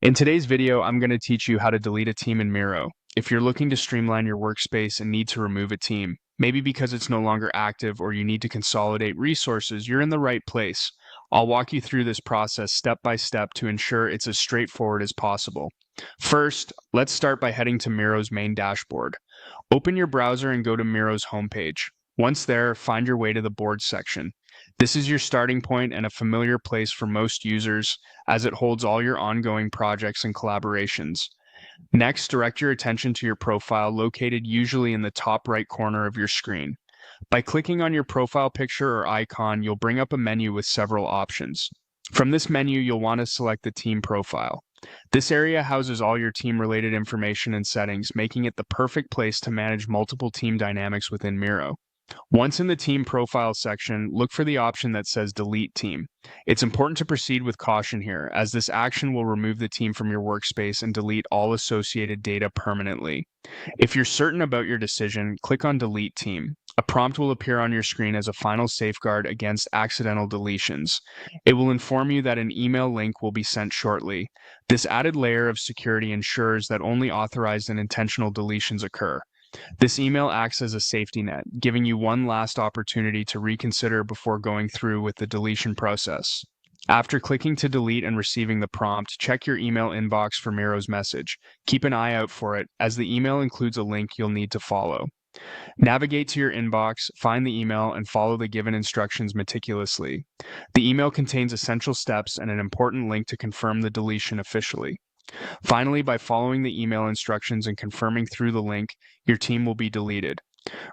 In today's video, I'm going to teach you how to delete a team in Miro. If you're looking to streamline your workspace and need to remove a team, maybe because it's no longer active or you need to consolidate resources, you're in the right place. I'll walk you through this process step by step to ensure it's as straightforward as possible. First, let's start by heading to Miro's main dashboard. Open your browser and go to Miro's homepage. Once there, find your way to the board section. This is your starting point and a familiar place for most users, as it holds all your ongoing projects and collaborations. Next, direct your attention to your profile, located usually in the top right corner of your screen. By clicking on your profile picture or icon, you'll bring up a menu with several options. From this menu, you'll want to select the team profile. This area houses all your team-related information and settings, making it the perfect place to manage multiple team dynamics within Miro. Once in the team profile section, look for the option that says Delete Team. It's important to proceed with caution here, as this action will remove the team from your workspace and delete all associated data permanently. If you're certain about your decision, click on Delete Team. A prompt will appear on your screen as a final safeguard against accidental deletions. It will inform you that an email link will be sent shortly. This added layer of security ensures that only authorized and intentional deletions occur. This email acts as a safety net, giving you one last opportunity to reconsider before going through with the deletion process. After clicking to delete and receiving the prompt, check your email inbox for Miro's message. Keep an eye out for it, as the email includes a link you'll need to follow. Navigate to your inbox, find the email, and follow the given instructions meticulously. The email contains essential steps and an important link to confirm the deletion officially. Finally, by following the email instructions and confirming through the link, your team will be deleted.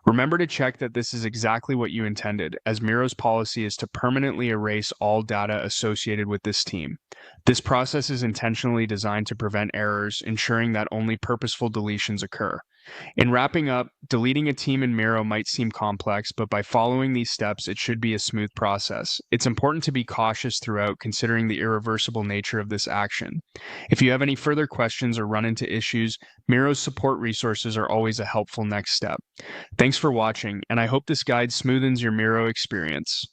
Remember to check that this is exactly what you intended, as Miro's policy is to permanently erase all data associated with this team. This process is intentionally designed to prevent errors, ensuring that only purposeful deletions occur. In wrapping up, deleting a team in Miro might seem complex, but by following these steps, it should be a smooth process. It's important to be cautious throughout, considering the irreversible nature of this action. If you have any further questions or run into issues, Miro's support resources are always a helpful next step. Thanks for watching, and I hope this guide smoothens your Miro experience.